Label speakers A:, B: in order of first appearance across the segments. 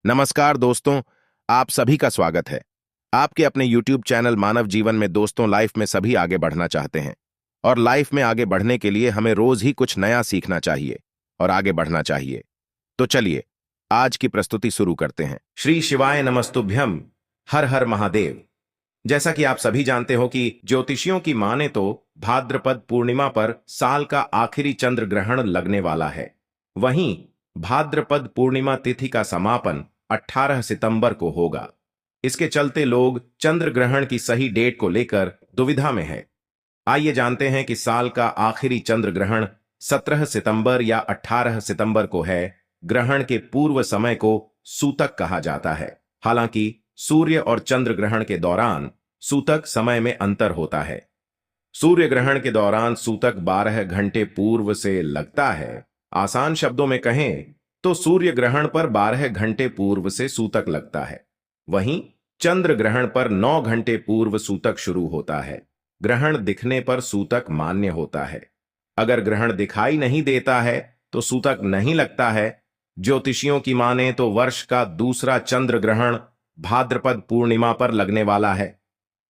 A: नमस्कार दोस्तों, आप सभी का स्वागत है। आपके अपने YouTube चैनल मानव जीवन में दोस्तों लाइफ में सभी आगे बढ़ना चाहते हैं और लाइफ में आगे बढ़ने के लिए हमें रोज ही कुछ नया सीखना चाहिए और आगे बढ़ना चाहिए। तो चलिए आज की प्रस्तुति शुरू करते हैं। श्री शिवाय नमस्तुभ्यम, हर हर महादेव। जैसा कि आप सभी जानते हो कि ज्योतिषियों की माने तो भाद्रपद पूर्णिमा पर साल का आखिरी चंद्र ग्रहण लगने वाला है। वहीं भाद्रपद पूर्णिमा तिथि का समापन 18 सितंबर को होगा। इसके चलते लोग चंद्र ग्रहण की सही डेट को लेकर दुविधा में है। आइए जानते हैं कि साल का आखिरी चंद्र ग्रहण 17 सितंबर या 18 सितंबर को है। ग्रहण के पूर्व समय को सूतक कहा जाता है। हालांकि सूर्य और चंद्र ग्रहण के दौरान सूतक समय में अंतर होता है। सूर्य ग्रहण के दौरान सूतक 12 घंटे पूर्व से लगता है। आसान शब्दों में कहें तो सूर्य ग्रहण पर 12 घंटे पूर्व से सूतक लगता है। वहीं चंद्र ग्रहण पर 9 घंटे पूर्व सूतक शुरू होता है। ग्रहण दिखने पर सूतक मान्य होता है। अगर ग्रहण दिखाई नहीं देता है तो सूतक नहीं लगता है। ज्योतिषियों की माने तो वर्ष का दूसरा चंद्र ग्रहण भाद्रपद पूर्णिमा पर लगने वाला है।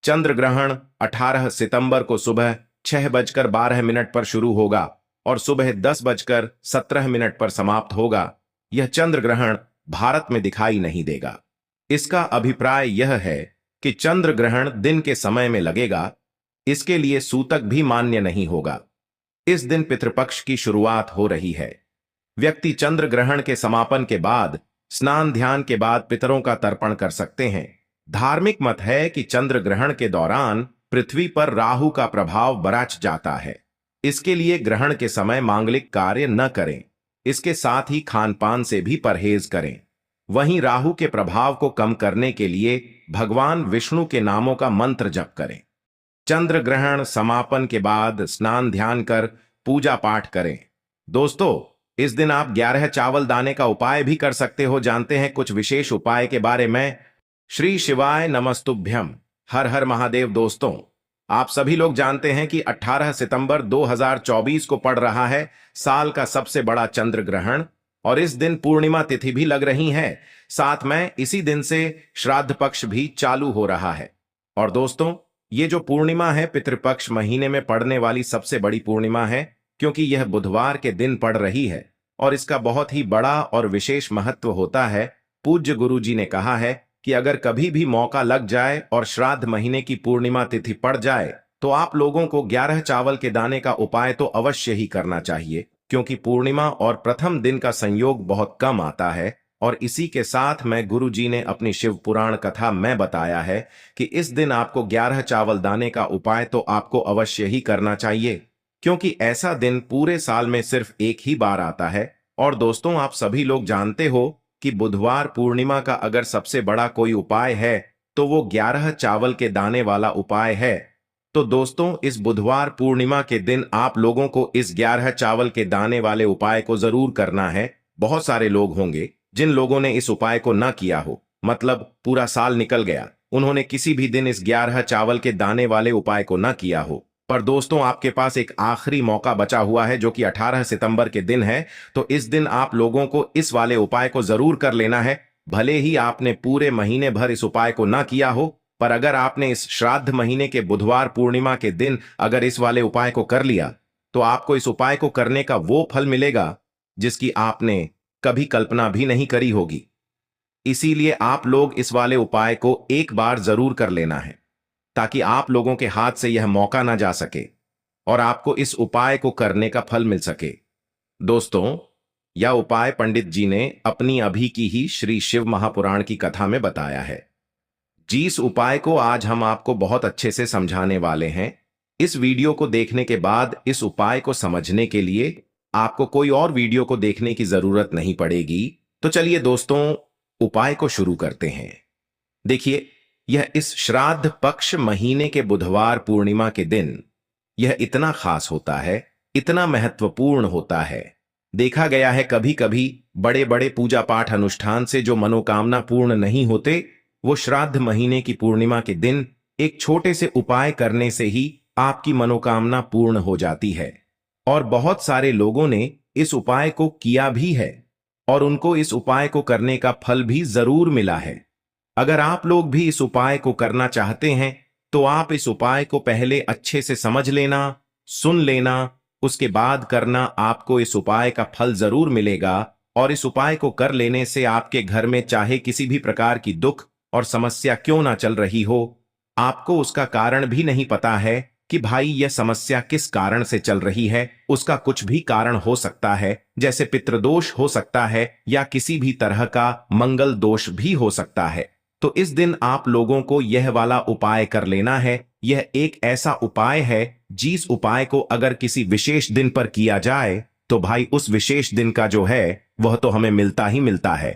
A: चंद्र ग्रहण 18 सितंबर को सुबह 6:12 पर शुरू होगा और सुबह 10:17 पर समाप्त होगा। यह चंद्र ग्रहण भारत में दिखाई नहीं देगा। इसका अभिप्राय यह है कि चंद्र ग्रहण दिन के समय में लगेगा। इसके लिए सूतक भी मान्य नहीं होगा। इस दिन पितृपक्ष की शुरुआत हो रही है। व्यक्ति चंद्र ग्रहण के समापन के बाद स्नान ध्यान के बाद पितरों का तर्पण कर सकते हैं। धार्मिक मत है कि चंद्र ग्रहण के दौरान पृथ्वी पर राहु का प्रभाव बढ़ जाता है। इसके लिए ग्रहण के समय मांगलिक कार्य न करें। इसके साथ ही खान पान से भी परहेज करें। वहीं राहु के प्रभाव को कम करने के लिए भगवान विष्णु के नामों का मंत्र जप करें। चंद्र ग्रहण समापन के बाद स्नान ध्यान कर पूजा पाठ करें। दोस्तों, इस दिन आप 11 चावल दाने का उपाय भी कर सकते हो। जानते हैं कुछ विशेष उपाय के बारे में। श्री शिवाय नमस्तुभ्यम, हर हर महादेव। दोस्तों, आप सभी लोग जानते हैं कि 18 सितंबर 2024 को पड़ रहा है साल का सबसे बड़ा चंद्र ग्रहण और इस दिन पूर्णिमा तिथि भी लग रही है। साथ में इसी दिन से श्राद्ध पक्ष भी चालू हो रहा है। और दोस्तों, ये जो पूर्णिमा है पितृपक्ष महीने में पड़ने वाली सबसे बड़ी पूर्णिमा है, क्योंकि यह बुधवार के दिन पड़ रही है और इसका बहुत ही बड़ा और विशेष महत्व होता है। पूज्य गुरु जी ने कहा है कि अगर कभी भी मौका लग जाए और श्राद्ध महीने की पूर्णिमा तिथि पड़ जाए तो आप लोगों को 11 चावल के दाने का उपाय तो अवश्य ही करना चाहिए, क्योंकि पूर्णिमा और प्रथम दिन का संयोग बहुत कम आता है। और इसी के साथ में गुरु जी ने अपनी शिव पुराण कथा में बताया है कि इस दिन आपको 11 चावल दाने का उपाय तो आपको अवश्य ही करना चाहिए, क्योंकि ऐसा दिन पूरे साल में सिर्फ एक ही बार आता है। और दोस्तों, आप सभी लोग जानते हो कि बुधवार पूर्णिमा का अगर सबसे बड़ा कोई उपाय है तो वो 11 चावल के दाने वाला उपाय है। तो दोस्तों, इस बुधवार पूर्णिमा के दिन आप लोगों को इस 11 चावल के दाने वाले उपाय को जरूर करना है। बहुत सारे लोग होंगे जिन लोगों ने इस उपाय को ना किया हो, मतलब पूरा साल निकल गया, उन्होंने किसी भी दिन इस 11 चावल के दाने वाले उपाय को ना किया हो। पर दोस्तों, आपके पास एक आखिरी मौका बचा हुआ है जो कि 18 सितंबर के दिन है। तो इस दिन आप लोगों को इस वाले उपाय को जरूर कर लेना है। भले ही आपने पूरे महीने भर इस उपाय को ना किया हो, पर अगर आपने इस श्राद्ध महीने के बुधवार पूर्णिमा के दिन अगर इस वाले उपाय को कर लिया तो आपको इस उपाय को करने का वो फल मिलेगा जिसकी आपने कभी कल्पना भी नहीं करी होगी। इसीलिए आप लोग इस वाले उपाय को एक बार जरूर कर लेना है, ताकि आप लोगों के हाथ से यह मौका ना जा सके और आपको इस उपाय को करने का फल मिल सके। दोस्तों, यह उपाय पंडित जी ने अपनी अभी की ही श्री शिव महापुराण की कथा में बताया है। जिस उपाय को आज हम आपको बहुत अच्छे से समझाने वाले हैं। इस वीडियो को देखने के बाद इस उपाय को समझने के लिए आपको कोई और वीडियो को देखने की जरूरत नहीं पड़ेगी। तो चलिए दोस्तों, उपाय को शुरू करते हैं। देखिए, यह इस श्राद्ध पक्ष महीने के बुधवार पूर्णिमा के दिन यह इतना खास होता है, इतना महत्वपूर्ण होता है। देखा गया है कभी कभी बड़े बड़े पूजा पाठ अनुष्ठान से जो मनोकामना पूर्ण नहीं होते, वो श्राद्ध महीने की पूर्णिमा के दिन एक छोटे से उपाय करने से ही आपकी मनोकामना पूर्ण हो जाती है। और बहुत सारे लोगों ने इस उपाय को किया भी है। और उनको इस उपाय को करने का फल भी जरूर मिला है। अगर आप लोग भी इस उपाय को करना चाहते हैं तो आप इस उपाय को पहले अच्छे से समझ लेना, सुन लेना, उसके बाद करना। आपको इस उपाय का फल जरूर मिलेगा और इस उपाय को कर लेने से आपके घर में चाहे किसी भी प्रकार की दुख और समस्या क्यों ना चल रही हो, आपको उसका कारण भी नहीं पता है कि भाई यह समस्या किस कारण से चल रही है। उसका कुछ भी कारण हो सकता है, जैसे पितृदोष हो सकता है या किसी भी तरह का मंगल दोष भी हो सकता है। तो इस दिन आप लोगों को यह वाला उपाय कर लेना है। यह एक ऐसा उपाय है जिस उपाय को अगर किसी विशेष दिन पर किया जाए तो भाई उस विशेष दिन का जो है वह तो हमें मिलता ही मिलता है,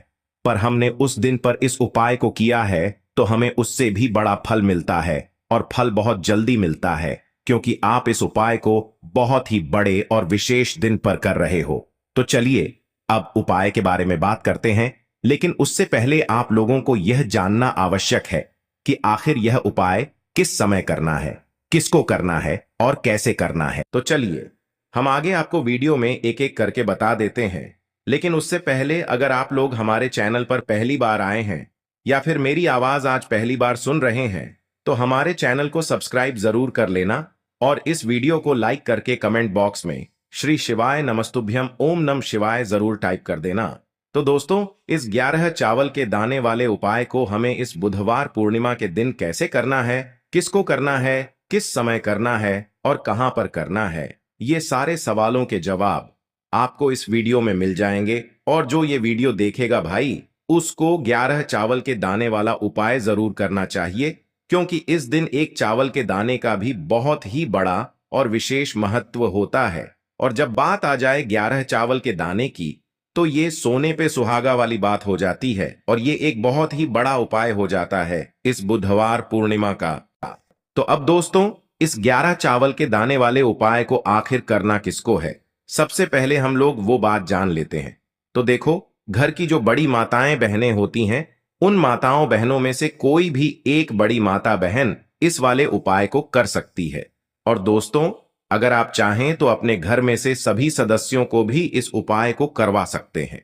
A: पर हमने उस दिन पर इस उपाय को किया है तो हमें उससे भी बड़ा फल मिलता है और फल बहुत जल्दी मिलता है, क्योंकि आप इस उपाय को बहुत ही बड़े और विशेष दिन पर कर रहे हो। तो चलिए अब उपाय के बारे में बात करते हैं, लेकिन उससे पहले आप लोगों को यह जानना आवश्यक है कि आखिर यह उपाय किस समय करना है, किसको करना है और कैसे करना है। तो चलिए हम आगे आपको वीडियो में एक एक करके बता देते हैं, लेकिन उससे पहले अगर आप लोग हमारे चैनल पर पहली बार आए हैं या फिर मेरी आवाज आज पहली बार सुन रहे हैं तो हमारे चैनल को सब्सक्राइब जरूर कर लेना और इस वीडियो को लाइक करके कमेंट बॉक्स में श्री शिवाय नमस्तुभ्यम ओम नम शिवाय जरूर टाइप कर देना। तो दोस्तों, इस 11 चावल के दाने वाले उपाय को हमें इस बुधवार पूर्णिमा के दिन कैसे करना है, किसको करना है, किस समय करना है और कहां पर करना है, ये सारे सवालों के जवाब आपको इस वीडियो में मिल जाएंगे। और जो ये वीडियो देखेगा भाई उसको 11 चावल के दाने वाला उपाय जरूर करना चाहिए, क्योंकि इस दिन एक चावल के दाने का भी बहुत ही बड़ा और विशेष महत्व होता है। और जब बात आ जाए 11 चावल के दाने की तो ये सोने पे सुहागा वाली बात हो जाती है और ये एक बहुत ही बड़ा उपाय हो जाता है इस बुधवार पूर्णिमा का। तो अब दोस्तों, इस 11 चावल के दाने वाले उपाय को आखिर करना किसको है, सबसे पहले हम लोग वो बात जान लेते हैं। तो देखो, घर की जो बड़ी माताएं बहनें होती हैं, उन माताओं बहनों में से कोई भी एक बड़ी माता बहन इस वाले उपाय को कर सकती है। और दोस्तों, अगर आप चाहें तो अपने घर में से सभी सदस्यों को भी इस उपाय को करवा सकते हैं।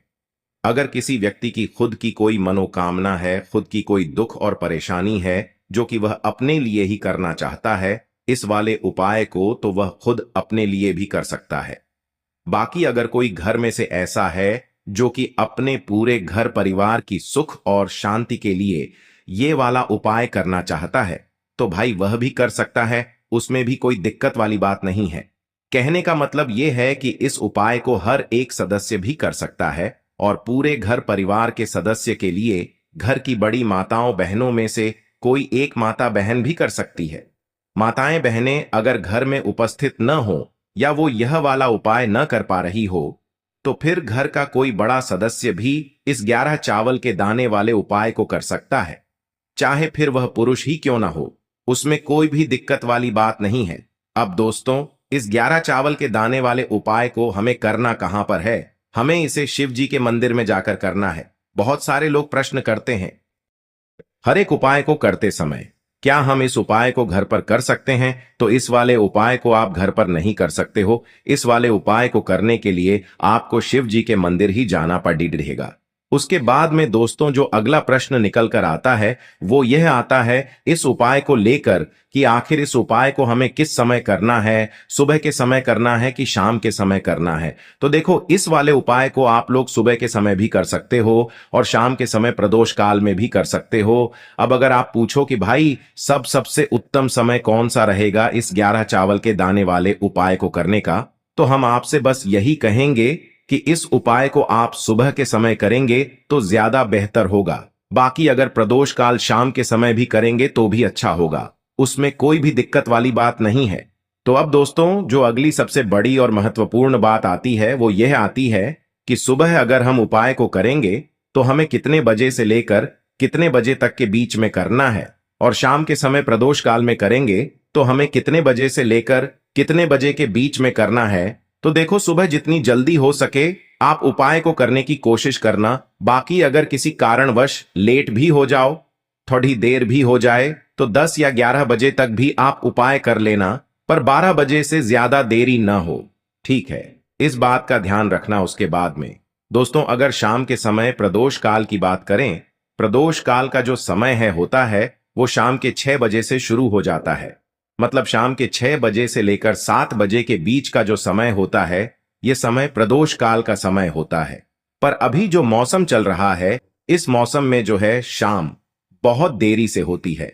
A: अगर किसी व्यक्ति की खुद की कोई मनोकामना है, खुद की कोई दुख और परेशानी है जो कि वह अपने लिए ही करना चाहता है इस वाले उपाय को, तो वह खुद अपने लिए भी कर सकता है। बाकी अगर कोई घर में से ऐसा है जो कि अपने पूरे घर परिवार की सुख और शांति के लिए ये वाला उपाय करना चाहता है तो भाई वह भी कर सकता है, उसमें भी कोई दिक्कत वाली बात नहीं है। कहने का मतलब यह है कि इस उपाय को हर एक सदस्य भी कर सकता है और पूरे घर परिवार के सदस्य के लिए घर की बड़ी माताओं बहनों में से कोई एक माता बहन भी कर सकती है। माताएं बहनें अगर घर में उपस्थित न हो या वो यह वाला उपाय न कर पा रही हो तो फिर घर का कोई बड़ा सदस्य भी इस 11 चावल के दाने वाले उपाय को कर सकता है, चाहे फिर वह पुरुष ही क्यों ना हो, उसमें कोई भी दिक्कत वाली बात नहीं है। अब दोस्तों, इस 11 चावल के दाने वाले उपाय को हमें करना कहां पर है? हमें इसे शिव जी के मंदिर में जाकर करना है। बहुत सारे लोग प्रश्न करते हैं हर एक उपाय को करते समय क्या हम इस उपाय को घर पर कर सकते हैं? तो इस वाले उपाय को आप घर पर नहीं कर सकते हो। इस वाले उपाय को करने के लिए आपको शिव जी के मंदिर ही जाना पड़ेगा। उसके बाद में दोस्तों, जो अगला प्रश्न निकल कर आता है वो यह आता है इस उपाय को लेकर कि आखिर इस उपाय को हमें किस समय करना है, सुबह के समय करना है कि शाम के समय करना है। तो देखो, इस वाले उपाय को आप लोग सुबह के समय भी कर सकते हो और शाम के समय प्रदोष काल में भी कर सकते हो। अब अगर आप पूछो कि भाई सबसे उत्तम समय कौन सा रहेगा इस 11 चावल के दाने वाले उपाय को करने का, तो हम आपसे बस यही कहेंगे कि इस उपाय को आप सुबह के समय करेंगे तो ज्यादा बेहतर होगा। बाकी अगर प्रदोष काल शाम के समय भी करेंगे तो भी अच्छा होगा, उसमें कोई भी दिक्कत वाली बात नहीं है। तो अब दोस्तों, जो अगली सबसे बड़ी और महत्वपूर्ण बात आती है वो यह आती है कि सुबह अगर हम उपाय को करेंगे तो हमें कितने बजे से लेकर कितने बजे तक के बीच में करना है, और शाम के समय प्रदोष काल में करेंगे तो हमें कितने बजे से लेकर कितने बजे के बीच में करना है। तो देखो, सुबह जितनी जल्दी हो सके आप उपाय को करने की कोशिश करना। बाकी अगर किसी कारणवश लेट भी हो जाओ, थोड़ी देर भी हो जाए, तो 10 या 11 बजे तक भी आप उपाय कर लेना, पर 12 बजे से ज्यादा देरी न हो। ठीक है, इस बात का ध्यान रखना उसके बाद में। दोस्तों, अगर शाम के समय प्रदोष काल की बात करें, प्रदोष काल का जो समय है होता है वो शाम के 6 बजे से शुरू हो जाता है। मतलब शाम के 6 बजे से लेकर 7 बजे के बीच का जो समय होता है, ये समय प्रदोष काल का समय होता है। पर अभी जो मौसम चल रहा है, इस मौसम में जो है शाम बहुत देरी से होती है।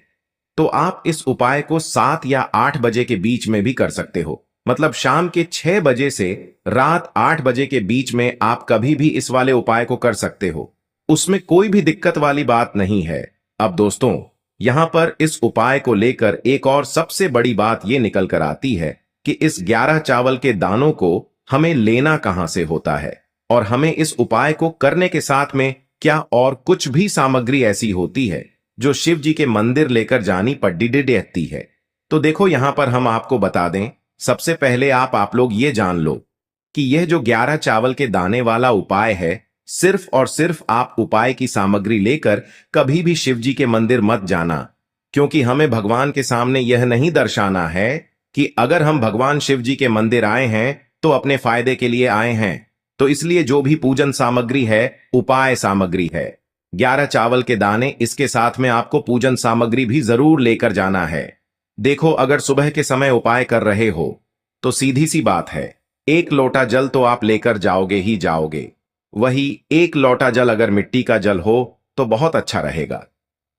A: तो आप इस उपाय को 7 या 8 बजे के बीच में भी कर सकते हो। मतलब शाम के 6 बजे से रात 8 बजे के बीच में आप कभी भी इस वाले उपाय को कर सकते हो। उसमें कोई भी दिक्कत वाली बात नहीं है। अब दोस्तों, यहां पर इस उपाय को लेकर एक और सबसे बड़ी बात यह निकल कर आती है कि इस 11 चावल के दानों को हमें लेना कहां से होता है, और हमें इस उपाय को करने के साथ में क्या और कुछ भी सामग्री ऐसी होती है जो शिव जी के मंदिर लेकर जानी पड्डी रहती है। तो देखो, यहां पर हम आपको बता दें, सबसे पहले आप लोग ये जान लो कि यह जो 11 चावल के दाने वाला उपाय है, सिर्फ और सिर्फ आप उपाय की सामग्री लेकर कभी भी शिव जी के मंदिर मत जाना। क्योंकि हमें भगवान के सामने यह नहीं दर्शाना है कि अगर हम भगवान शिव जी के मंदिर आए हैं तो अपने फायदे के लिए आए हैं। तो इसलिए जो भी पूजन सामग्री है, उपाय सामग्री है, 11 चावल के दाने, इसके साथ में आपको पूजन सामग्री भी जरूर लेकर जाना है। देखो, अगर सुबह के समय उपाय कर रहे हो तो सीधी सी बात है, 1 लोटा जल तो आप लेकर जाओगे ही जाओगे। वही 1 लोटा जल अगर मिट्टी का जल हो तो बहुत अच्छा रहेगा।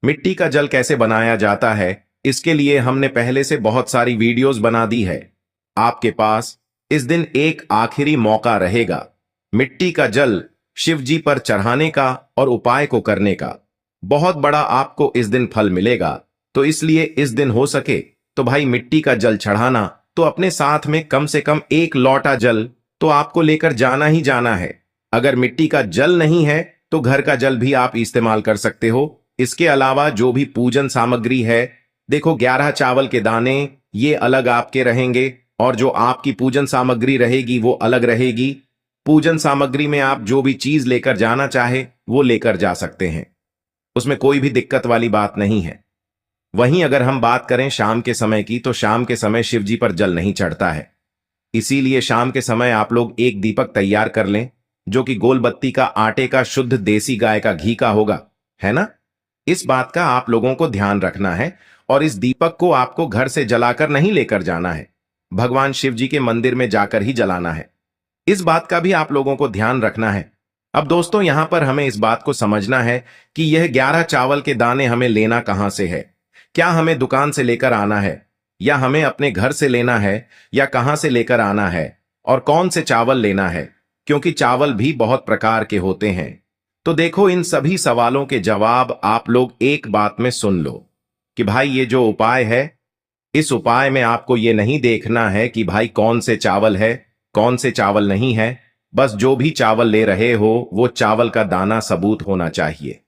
A: मिट्टी का जल कैसे बनाया जाता है, इसके लिए हमने पहले से बहुत सारी वीडियोस बना दी है। आपके पास इस दिन एक आखिरी मौका रहेगा मिट्टी का जल शिव जी पर चढ़ाने का और उपाय को करने का। बहुत बड़ा आपको इस दिन फल मिलेगा। तो इसलिए इस दिन हो सके तो भाई मिट्टी का जल चढ़ाना, तो अपने साथ में कम से कम 1 लोटा जल तो आपको लेकर जाना ही जाना है। अगर मिट्टी का जल नहीं है तो घर का जल भी आप इस्तेमाल कर सकते हो। इसके अलावा जो भी पूजन सामग्री है, देखो 11 चावल के दाने ये अलग आपके रहेंगे और जो आपकी पूजन सामग्री रहेगी वो अलग रहेगी। पूजन सामग्री में आप जो भी चीज लेकर जाना चाहे वो लेकर जा सकते हैं, उसमें कोई भी दिक्कत वाली बात नहीं है। वहीं अगर हम बात करें शाम के समय की, तो शाम के समय शिव जी पर जल नहीं चढ़ता है। इसीलिए शाम के समय आप लोग एक दीपक तैयार कर लें जो कि गोल बत्ती का, आटे का, शुद्ध देसी गाय का घी का होगा, है ना। इस बात का आप लोगों को ध्यान रखना है। और इस दीपक को आपको घर से जलाकर नहीं लेकर जाना है, भगवान शिव जी के मंदिर में जाकर ही जलाना है। इस बात का भी आप लोगों को ध्यान रखना है। अब दोस्तों, यहां पर हमें इस बात को समझना है कि यह 11 चावल के दाने हमें लेना कहां से है। क्या हमें दुकान से लेकर आना है, या हमें अपने घर से लेना है, या कहां से लेकर आना है, और कौन से चावल लेना है, क्योंकि चावल भी बहुत प्रकार के होते हैं। तो देखो, इन सभी सवालों के जवाब आप लोग एक बात में सुन लो कि भाई ये जो उपाय है, इस उपाय में आपको ये नहीं देखना है कि भाई कौन से चावल है, कौन से चावल नहीं है। बस जो भी चावल ले रहे हो वो चावल का दाना सबूत होना चाहिए,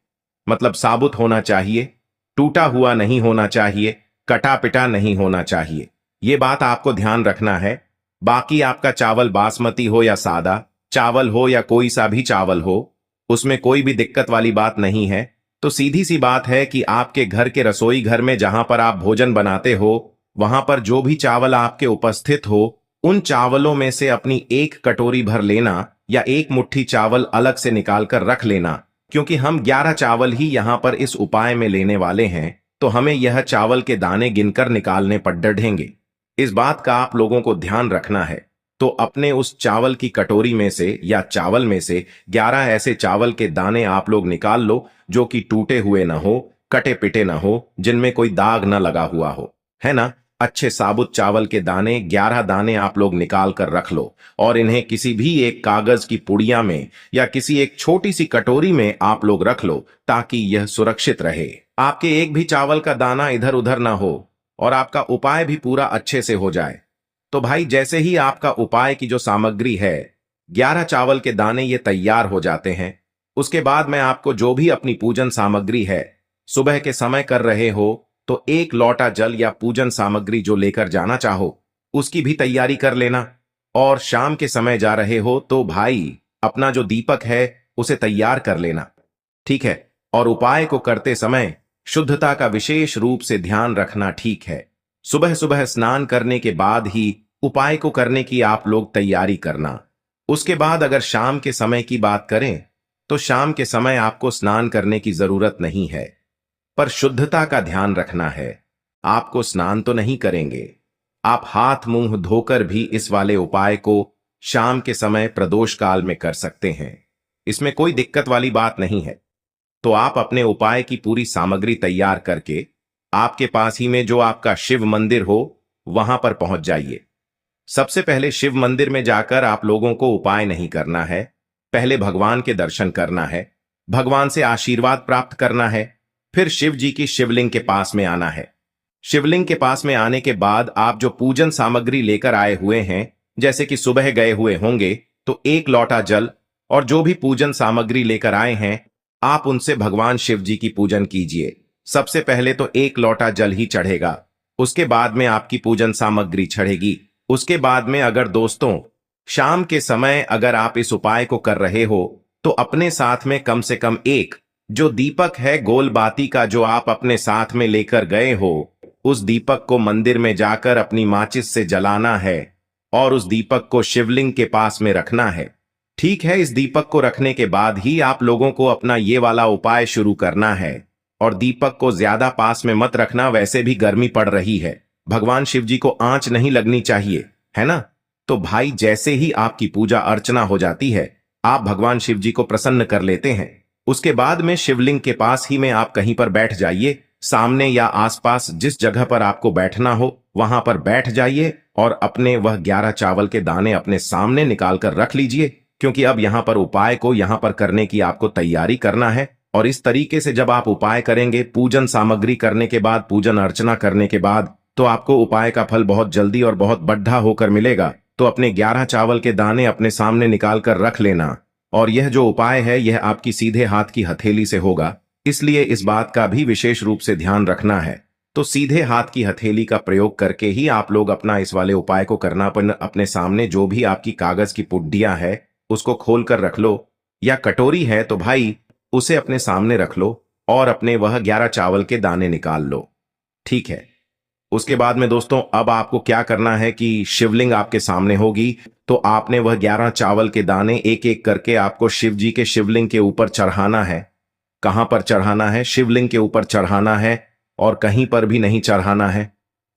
A: मतलब साबुत होना चाहिए, टूटा हुआ नहीं होना चाहिए, कटा पिटा नहीं होना चाहिए। ये बात आपको ध्यान रखना है। बाकी आपका चावल बासमती हो या सादा चावल हो या कोई सा भी चावल हो, उसमें कोई भी दिक्कत वाली बात नहीं है। तो सीधी सी बात है कि आपके घर के रसोई घर में जहां पर आप भोजन बनाते हो, वहां पर जो भी चावल आपके उपस्थित हो, उन चावलों में से अपनी एक कटोरी भर लेना या एक मुट्ठी चावल अलग से निकाल कर रख लेना। क्योंकि हम 11 चावल ही यहां पर इस उपाय में लेने वाले हैं, तो हमें यह चावल के दाने गिनकर निकालने पड़ ढेंगे। इस बात का आप लोगों को ध्यान रखना है। तो अपने उस चावल की कटोरी में से या चावल में से 11 ऐसे चावल के दाने आप लोग निकाल लो जो कि टूटे हुए ना हो, कटे पिटे ना हो, जिनमें कोई दाग ना लगा हुआ हो, है ना। अच्छे साबुत चावल के दाने 11 दाने आप लोग निकाल कर रख लो और इन्हें किसी भी एक कागज की पुड़िया में या किसी एक छोटी सी कटोरी में आप लोग रख लो, ताकि यह सुरक्षित रहे। आपके एक भी चावल का दाना इधर उधर ना हो और आपका उपाय भी पूरा अच्छे से हो जाए। तो भाई, जैसे ही आपका उपाय की जो सामग्री है, 11 चावल के दाने ये तैयार हो जाते हैं, उसके बाद मैं आपको जो भी अपनी पूजन सामग्री है, सुबह के समय कर रहे हो तो 1 लोटा जल या पूजन सामग्री जो लेकर जाना चाहो उसकी भी तैयारी कर लेना। और शाम के समय जा रहे हो तो भाई अपना जो दीपक है उसे तैयार कर लेना, ठीक है। और उपाय को करते समय शुद्धता का विशेष रूप से ध्यान रखना, ठीक है। सुबह सुबह स्नान करने के बाद ही उपाय को करने की आप लोग तैयारी करना। उसके बाद अगर शाम के समय की बात करें तो शाम के समय आपको स्नान करने की जरूरत नहीं है, पर शुद्धता का ध्यान रखना है। आपको स्नान तो नहीं करेंगे, आप हाथ मुंह धोकर भी इस वाले उपाय को शाम के समय प्रदोष काल में कर सकते हैं। इसमें कोई दिक्कत वाली बात नहीं है। तो आप अपने उपाय की पूरी सामग्री तैयार करके आपके पास ही में जो आपका शिव मंदिर हो वहां पर पहुंच जाइए। सबसे पहले शिव मंदिर में जाकर आप लोगों को उपाय नहीं करना है, पहले भगवान के दर्शन करना है, भगवान से आशीर्वाद प्राप्त करना है, फिर शिव जी की शिवलिंग के पास में आना है। शिवलिंग के पास में आने के बाद आप जो पूजन सामग्री लेकर आए हुए हैं, जैसे कि सुबह गए हुए होंगे तो एक लोटा जल और जो भी पूजन सामग्री लेकर आए हैं आप उनसे भगवान शिव जी की पूजन कीजिए। सबसे पहले तो एक लोटा जल ही चढ़ेगा, उसके बाद में आपकी पूजन सामग्री चढ़ेगी। उसके बाद में अगर दोस्तों शाम के समय अगर आप इस उपाय को कर रहे हो तो अपने साथ में कम से कम एक जो दीपक है गोल बाती का जो आप अपने साथ में लेकर गए हो, उस दीपक को मंदिर में जाकर अपनी माचिस से जलाना है और उस दीपक को शिवलिंग के पास में रखना है। ठीक है, इस दीपक को रखने के बाद ही आप लोगों को अपना ये वाला उपाय शुरू करना है। और दीपक को ज्यादा पास में मत रखना, वैसे भी गर्मी पड़ रही है, भगवान शिव जी को आंच नहीं लगनी चाहिए, है ना। तो भाई जैसे ही आपकी पूजा अर्चना हो जाती है आप भगवान शिव जी को प्रसन्न कर लेते हैं। उसके बाद में शिवलिंग के पास ही में आप कहीं पर बैठ जाइए, सामने या आसपास जिस जगह पर आपको बैठना हो वहां पर बैठ जाइए और अपने वह 11 चावल के दाने अपने सामने निकाल कर रख लीजिए, क्योंकि अब यहां पर उपाय को यहां पर करने की आपको तैयारी करना है। और इस तरीके से जब आप उपाय करेंगे, पूजन सामग्री करने के बाद, पूजन अर्चना करने के बाद, तो आपको उपाय का फल बहुत जल्दी और बहुत बढ़ा होकर मिलेगा। तो अपने 11 चावल के दाने अपने सामने निकाल कर रख लेना। और यह जो उपाय है यह आपकी सीधे हाथ की हथेली से होगा, इसलिए इस बात का भी विशेष रूप से ध्यान रखना है। तो सीधे हाथ की हथेली का प्रयोग करके ही आप लोग अपना इस वाले उपाय को करना। पर अपने सामने जो भी आपकी कागज की पुड्डियां है उसको खोल कर रख लो, या कटोरी है तो भाई उसे अपने सामने रख लो और अपने वह 11 चावल के दाने निकाल लो। ठीक है, उसके बाद में दोस्तों अब आपको क्या करना है कि शिवलिंग आपके सामने होगी, तो आपने वह 11 चावल के दाने एक एक करके आपको शिव जी के शिवलिंग के ऊपर चढ़ाना है। कहां पर चढ़ाना है? शिवलिंग के ऊपर चढ़ाना है, और कहीं पर भी नहीं चढ़ाना है।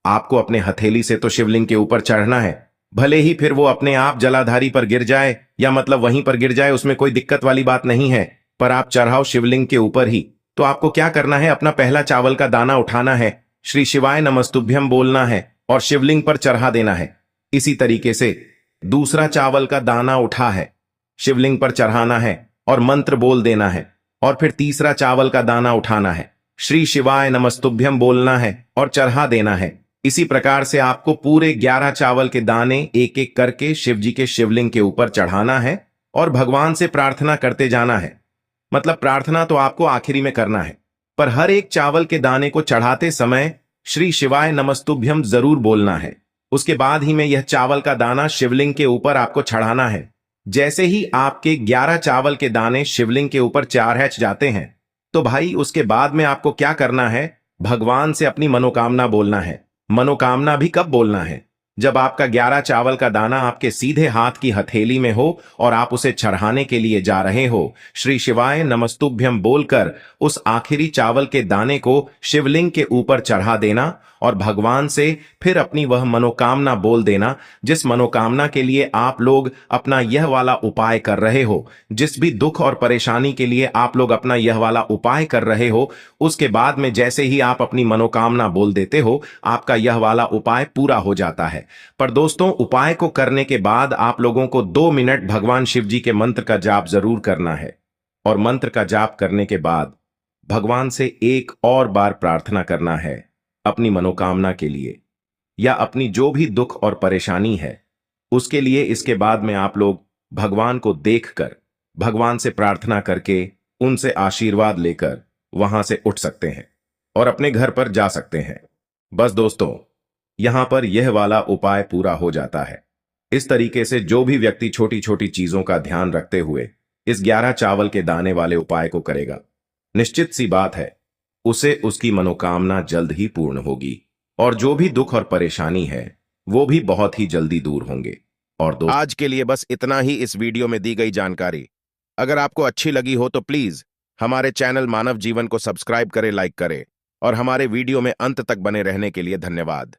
A: आपको अपने हथेली से तो शिवलिंग के ऊपर चढ़ना है, भले ही फिर वो अपने आप जलाधारी पर गिर जाए या मतलब वहीं पर गिर जाए, उसमें कोई दिक्कत वाली बात नहीं है, पर आप चढ़ाओ शिवलिंग के ऊपर ही। तो आपको क्या करना है, अपना पहला चावल का दाना उठाना है, श्री शिवाय नमस्तुभ्यम बोलना है और शिवलिंग पर चढ़ा देना है। इसी तरीके से दूसरा चावल का दाना उठा है, शिवलिंग पर चढ़ाना है और मंत्र बोल देना है। और फिर तीसरा चावल का दाना उठाना है, श्री शिवाय नमस्तुभ्यम बोलना है और चढ़ा देना है। इसी प्रकार से आपको पूरे 11 चावल के दाने एक एक करके शिव जी के शिवलिंग के ऊपर चढ़ाना है और भगवान से प्रार्थना करते जाना है। मतलब प्रार्थना तो आपको आखिरी में करना है, पर हर एक चावल के दाने को चढ़ाते समय श्री शिवाय नमस्तुभ्यम जरूर बोलना है। उसके बाद ही में यह चावल का दाना शिवलिंग के ऊपर आपको चढ़ाना है। जैसे ही आपके 11 चावल के दाने शिवलिंग के ऊपर चढ़ जाते हैं, तो भाई उसके बाद में आपको क्या करना है, भगवान से अपनी मनोकामना बोलना है। मनोकामना भी कब बोलना है? जब आपका 11 चावल का दाना आपके सीधे हाथ की हथेली में हो और आप उसे चढ़ाने के लिए जा रहे हो। श्री शिवाय नमस्तुभ्यम बोलकर उस आखिरी चावल के दाने को शिवलिंग के ऊपर चढ़ा देना और भगवान से फिर अपनी वह मनोकामना बोल देना, जिस मनोकामना के लिए आप लोग अपना यह वाला उपाय कर रहे हो, जिस भी दुख और परेशानी के लिए आप लोग अपना यह वाला उपाय कर रहे हो। उसके बाद में जैसे ही आप अपनी मनोकामना बोल देते हो, आपका यह वाला उपाय पूरा हो जाता है। पर दोस्तों उपाय को करने के बाद आप लोगों को 2 मिनट भगवान शिव जी के मंत्र का जाप जरूर करना है। और मंत्र का जाप करने के बाद भगवान से एक और बार प्रार्थना करना है अपनी मनोकामना के लिए, या अपनी जो भी दुख और परेशानी है उसके लिए। इसके बाद में आप लोग भगवान को देखकर, भगवान से प्रार्थना करके, उनसे आशीर्वाद लेकर वहां से उठ सकते हैं और अपने घर पर जा सकते हैं। बस दोस्तों यहां पर यह वाला उपाय पूरा हो जाता है। इस तरीके से जो भी व्यक्ति छोटी छोटी चीजों का ध्यान रखते हुए इस 11 चावल के दाने वाले उपाय को करेगा, निश्चित सी बात है उसे उसकी मनोकामना जल्द ही पूर्ण होगी और जो भी दुख और परेशानी है वो भी बहुत ही जल्दी दूर होंगे। और दोस्त आज के लिए बस इतना ही इस वीडियो में दी गई जानकारी। अगर आपको अच्छी लगी हो तो प्लीज हमारे चैनल मानव जीवन को सब्सक्राइब करें, लाइक करें और हमारे वीडियो में अंत तक बने रहने के लिए धन्यवाद।